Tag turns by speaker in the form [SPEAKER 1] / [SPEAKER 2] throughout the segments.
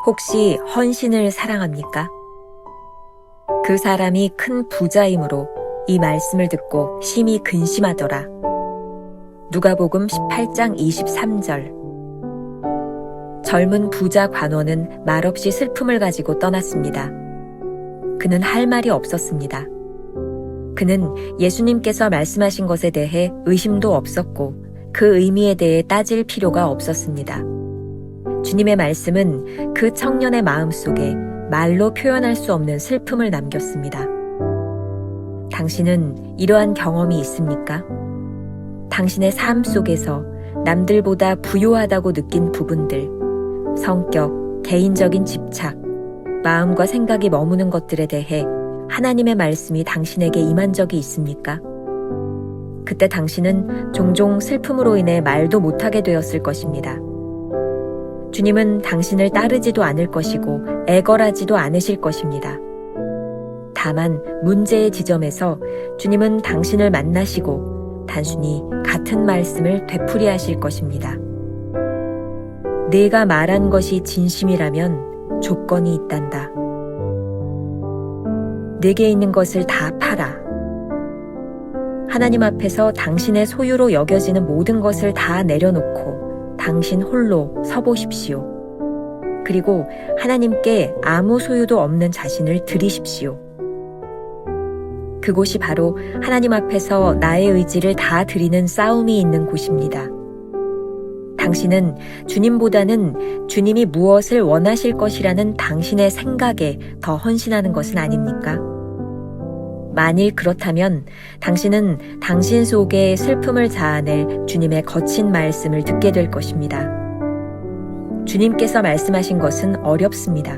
[SPEAKER 1] 혹시 헌신을 사랑합니까? 그 사람이 큰 부자이므로 이 말씀을 듣고 심히 근심하더라. 누가복음 18장 23절. 젊은 부자 관원은 말없이 슬픔을 가지고 떠났습니다. 그는 할 말이 없었습니다. 그는 예수님께서 말씀하신 것에 대해 의심도 없었고 그 의미에 대해 따질 필요가 없었습니다. 주님의 말씀은 그 청년의 마음속에 말로 표현할 수 없는 슬픔을 남겼습니다. 당신은 이러한 경험이 있습니까? 당신의 삶 속에서 남들보다 부요하다고 느낀 부분들, 성격, 개인적인 집착, 마음과 생각이 머무는 것들에 대해 하나님의 말씀이 당신에게 임한 적이 있습니까? 그때 당신은 종종 슬픔으로 인해 말도 못하게 되었을 것입니다. 주님은 당신을 따르지도 않을 것이고 애걸하지도 않으실 것입니다. 다만 문제의 지점에서 주님은 당신을 만나시고 단순히 같은 말씀을 되풀이하실 것입니다. 내가 말한 것이 진심이라면 조건이 있단다. 내게 있는 것을 다 팔아. 하나님 앞에서 당신의 소유로 여겨지는 모든 것을 다 내려놓고 당신 홀로 서보십시오. 그리고 하나님께 아무 소유도 없는 자신을 드리십시오. 그곳이 바로 하나님 앞에서 나의 의지를 다 드리는 싸움이 있는 곳입니다. 당신은 주님보다는 주님이 무엇을 원하실 것이라는 당신의 생각에 더 헌신하는 것은 아닙니까? 만일 그렇다면 당신은 당신 속에 슬픔을 자아낼 주님의 거친 말씀을 듣게 될 것입니다. 주님께서 말씀하신 것은 어렵습니다.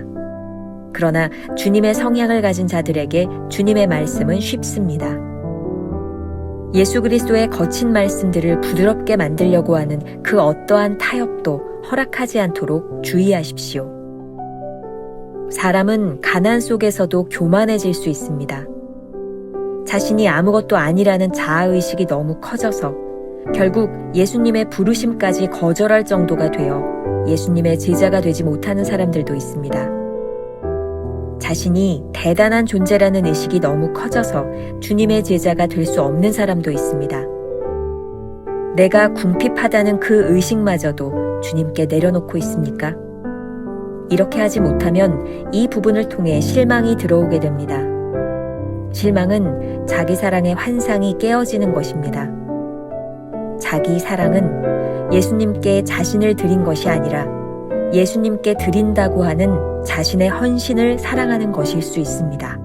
[SPEAKER 1] 그러나 주님의 성향을 가진 자들에게 주님의 말씀은 쉽습니다. 예수 그리스도의 거친 말씀들을 부드럽게 만들려고 하는 그 어떠한 타협도 허락하지 않도록 주의하십시오. 사람은 가난 속에서도 교만해질 수 있습니다. 자신이 아무것도 아니라는 자아의식이 너무 커져서 결국 예수님의 부르심까지 거절할 정도가 되어 예수님의 제자가 되지 못하는 사람들도 있습니다. 자신이 대단한 존재라는 의식이 너무 커져서 주님의 제자가 될 수 없는 사람도 있습니다. 내가 궁핍하다는 그 의식마저도 주님께 내려놓고 있습니까? 이렇게 하지 못하면 이 부분을 통해 실망이 들어오게 됩니다. 실망은 자기 사랑의 환상이 깨어지는 것입니다. 자기 사랑은 예수님께 자신을 드린 것이 아니라 예수님께 드린다고 하는 자신의 헌신을 사랑하는 것일 수 있습니다.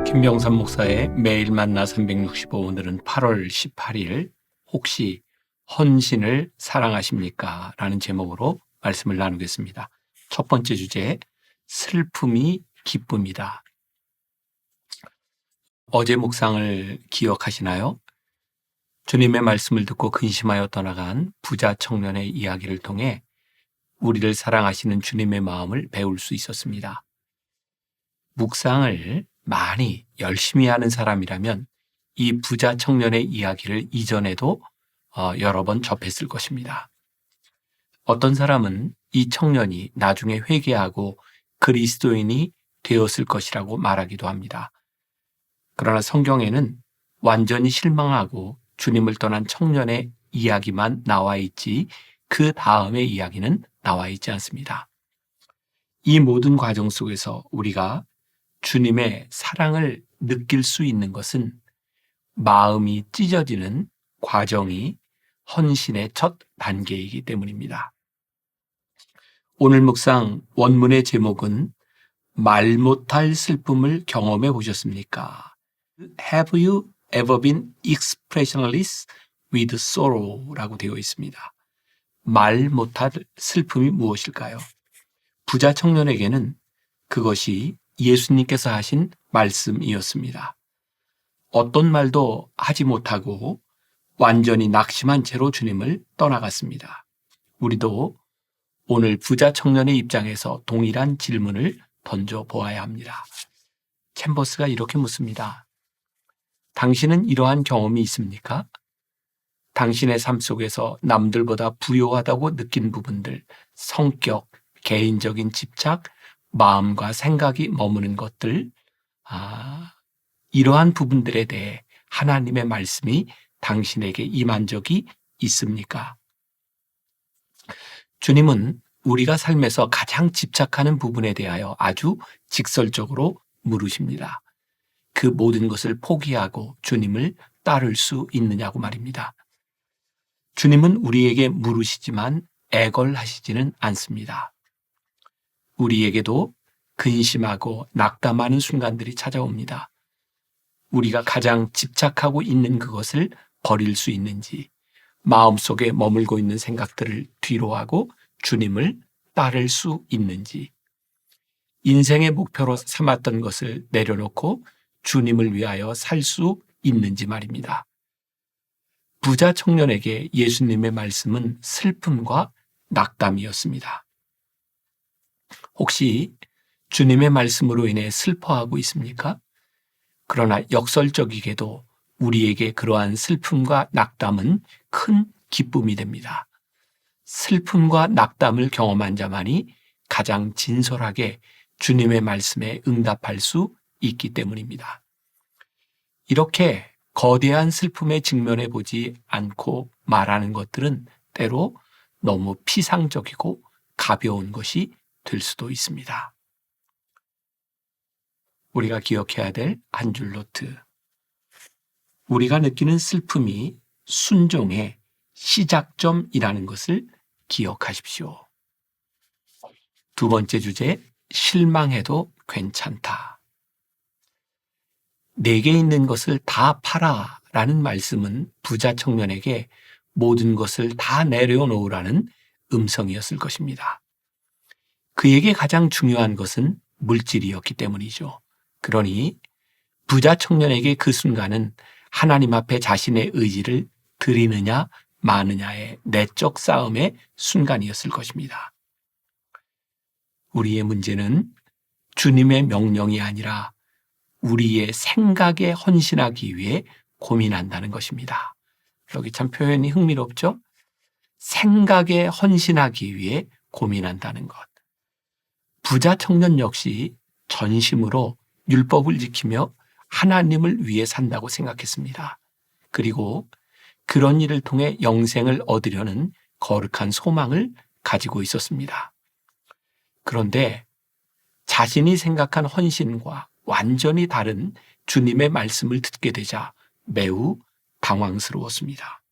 [SPEAKER 2] 김병삼 목사의 매일 만나 365, 오늘은 8월 18일 혹시 헌신을 사랑하십니까? 라는 제목으로 말씀을 나누겠습니다. 첫 번째 주제, 슬픔이 기쁨이다. 어제 묵상을 기억하시나요? 주님의 말씀을 듣고 근심하여 떠나간 부자 청년의 이야기를 통해 우리를 사랑하시는 주님의 마음을 배울 수 있었습니다. 묵상을 많이 열심히 하는 사람이라면 이 부자 청년의 이야기를 이전에도 여러 번 접했을 것입니다. 어떤 사람은 이 청년이 나중에 회개하고 그리스도인이 되었을 것이라고 말하기도 합니다. 그러나 성경에는 완전히 실망하고 주님을 떠난 청년의 이야기만 나와 있지 그 다음의 이야기는 나와 있지 않습니다. 이 모든 과정 속에서 우리가 주님의 사랑을 느낄 수 있는 것은 마음이 찢어지는 과정이 헌신의 첫 단계이기 때문입니다. 오늘 묵상 원문의 제목은 말 못할 슬픔을 경험해 보셨습니까? Have you ever been expressionless with sorrow? 라고 되어 있습니다. 말 못할 슬픔이 무엇일까요? 부자 청년에게는 그것이 예수님께서 하신 말씀이었습니다. 어떤 말도 하지 못하고 완전히 낙심한 채로 주님을 떠나갔습니다. 우리도 오늘 부자 청년의 입장에서 동일한 질문을 던져보아야 합니다. 챔버스가 이렇게 묻습니다. 당신은 이러한 경험이 있습니까? 당신의 삶 속에서 남들보다 부요하다고 느낀 부분들, 성격, 개인적인 집착, 마음과 생각이 머무는 것들, 이러한 부분들에 대해 하나님의 말씀이 당신에게 임한 적이 있습니까? 주님은 우리가 삶에서 가장 집착하는 부분에 대하여 아주 직설적으로 물으십니다. 그 모든 것을 포기하고 주님을 따를 수 있느냐고 말입니다. 주님은 우리에게 물으시지만 애걸하시지는 않습니다. 우리에게도 근심하고 낙담하는 순간들이 찾아옵니다. 우리가 가장 집착하고 있는 그것을 버릴 수 있는지, 마음속에 머물고 있는 생각들을 뒤로하고 주님을 따를 수 있는지, 인생의 목표로 삼았던 것을 내려놓고 주님을 위하여 살 수 있는지 말입니다. 부자 청년에게 예수님의 말씀은 슬픔과 낙담이었습니다. 혹시 주님의 말씀으로 인해 슬퍼하고 있습니까? 그러나 역설적이게도 우리에게 그러한 슬픔과 낙담은 큰 기쁨이 됩니다. 슬픔과 낙담을 경험한 자만이 가장 진솔하게 주님의 말씀에 응답할 수 있기 때문입니다. 이렇게 거대한 슬픔에 직면해 보지 않고 말하는 것들은 때로 너무 피상적이고 가벼운 것이 될 수도 있습니다. 우리가 기억해야 될 한 줄 노트. 우리가 느끼는 슬픔이 순종의 시작점이라는 것을 기억하십시오. 두 번째 주제, 실망해도 괜찮다. 내게 있는 것을 다 팔아 라는 말씀은 부자 청년에게 모든 것을 다 내려놓으라는 음성이었을 것입니다. 그에게 가장 중요한 것은 물질이었기 때문이죠. 그러니 부자 청년에게 그 순간은 하나님 앞에 자신의 의지를 드리느냐 마느냐의 내적 싸움의 순간이었을 것입니다. 우리의 문제는 주님의 명령이 아니라 우리의 생각에 헌신하기 위해 고민한다는 것입니다. 여기 참 표현이 흥미롭죠? 생각에 헌신하기 위해 고민한다는 것. 부자 청년 역시 전심으로 율법을 지키며 하나님을 위해 산다고 생각했습니다. 그리고 그런 일을 통해 영생을 얻으려는 거룩한 소망을 가지고 있었습니다. 그런데 자신이 생각한 헌신과 완전히 다른 주님의 말씀을 듣게 되자 매우 당황스러웠습니다.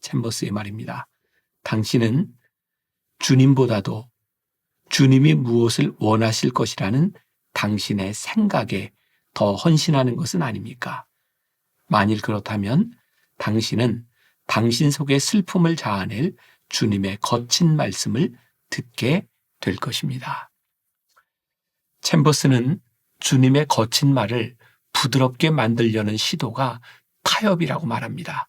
[SPEAKER 2] 챔버스의 말입니다. 당신은 주님보다도 주님이 무엇을 원하실 것이라는 당신의 생각에 더 헌신하는 것은 아닙니까? 만일 그렇다면 당신은 당신 속의 슬픔을 자아낼 주님의 거친 말씀을 듣게 될 것입니다. 챔버스는 주님의 거친 말을 부드럽게 만들려는 시도가 타협이라고 말합니다.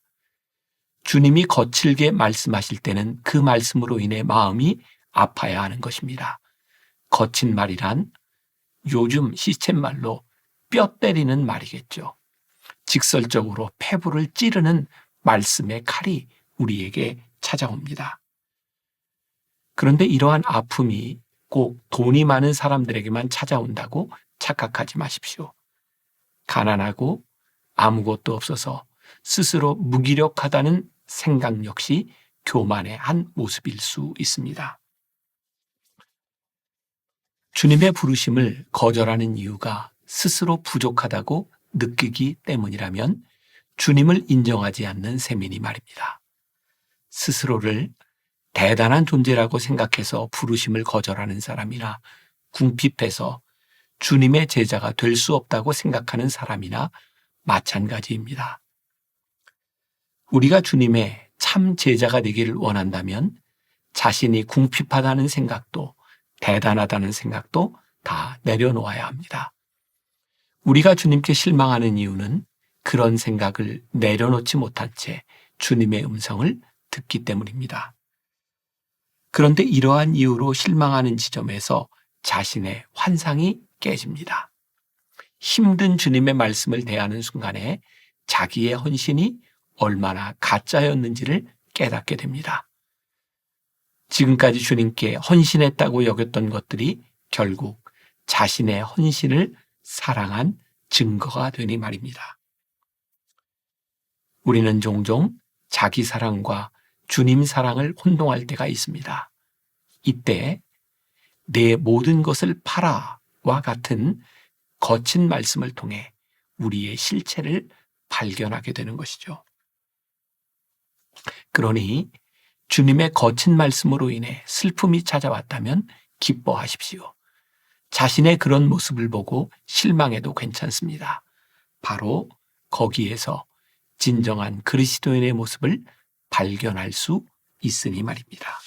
[SPEAKER 2] 주님이 거칠게 말씀하실 때는 그 말씀으로 인해 마음이 아파야 하는 것입니다. 거친 말이란 요즘 시쳇말로 뼈 때리는 말이겠죠. 직설적으로 폐부를 찌르는 말씀의 칼이 우리에게 찾아옵니다. 그런데 이러한 아픔이 꼭 돈이 많은 사람들에게만 찾아온다고 착각하지 마십시오. 가난하고 아무것도 없어서 스스로 무기력하다는 생각 역시 교만의 한 모습일 수 있습니다. 주님의 부르심을 거절하는 이유가 스스로 부족하다고 느끼기 때문이라면 주님을 인정하지 않는 셈이니 말입니다. 스스로를 대단한 존재라고 생각해서 부르심을 거절하는 사람이나 궁핍해서 주님의 제자가 될 수 없다고 생각하는 사람이나 마찬가지입니다. 우리가 주님의 참 제자가 되기를 원한다면 자신이 궁핍하다는 생각도 대단하다는 생각도 다 내려놓아야 합니다. 우리가 주님께 실망하는 이유는 그런 생각을 내려놓지 못한 채 주님의 음성을 듣기 때문입니다. 그런데 이러한 이유로 실망하는 지점에서 자신의 환상이 깨집니다. 힘든 주님의 말씀을 대하는 순간에 자기의 헌신이 얼마나 가짜였는지를 깨닫게 됩니다. 지금까지 주님께 헌신했다고 여겼던 것들이 결국 자신의 헌신을 사랑한 증거가 되니 말입니다. 우리는 종종 자기 사랑과 주님 사랑을 혼동할 때가 있습니다. 이때 내 모든 것을 팔아와 같은 거친 말씀을 통해 우리의 실체를 발견하게 되는 것이죠. 그러니 주님의 거친 말씀으로 인해 슬픔이 찾아왔다면 기뻐하십시오. 자신의 그런 모습을 보고 실망해도 괜찮습니다. 바로 거기에서 진정한 그리스도인의 모습을 발견할 수 있으니 말입니다.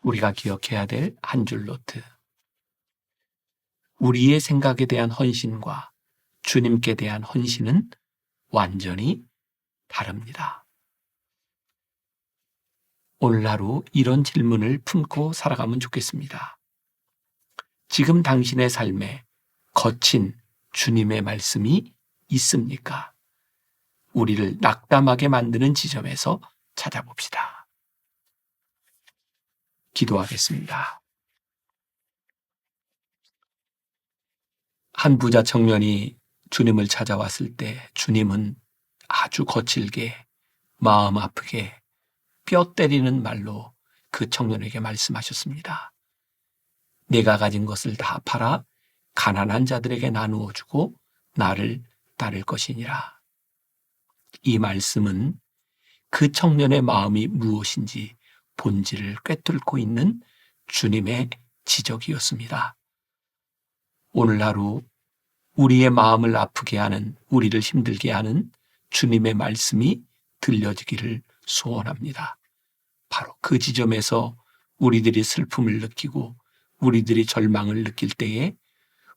[SPEAKER 2] 우리가 기억해야 될 한 줄 노트. 우리의 생각에 대한 헌신과 주님께 대한 헌신은 완전히 다릅니다. 오늘 하루 이런 질문을 품고 살아가면 좋겠습니다. 지금 당신의 삶에 거친 주님의 말씀이 있습니까? 우리를 낙담하게 만드는 지점에서 찾아봅시다. 기도하겠습니다. 한 부자 청년이 주님을 찾아왔을 때 주님은 아주 거칠게 마음 아프게 뼈 때리는 말로 그 청년에게 말씀하셨습니다. 내가 가진 것을 다 팔아 가난한 자들에게 나누어 주고 나를 따를 것이니라. 이 말씀은 그 청년의 마음이 무엇인지 본질을 꿰뚫고 있는 주님의 지적이었습니다. 오늘 하루 우리의 마음을 아프게 하는, 우리를 힘들게 하는 주님의 말씀이 들려지기를 소원합니다. 바로 그 지점에서 우리들이 슬픔을 느끼고 우리들이 절망을 느낄 때에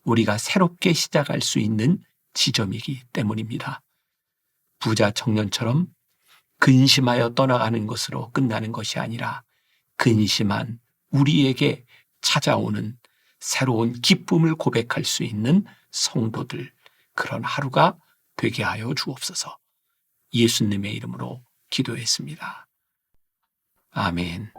[SPEAKER 2] 우리가 새롭게 시작할 수 있는 지점이기 때문입니다. 부자 청년처럼 근심하여 떠나가는 것으로 끝나는 것이 아니라 근심한 우리에게 찾아오는 새로운 기쁨을 고백할 수 있는 성도들, 그런 하루가 되게 하여 주옵소서. 예수님의 이름으로 기도했습니다. 아멘.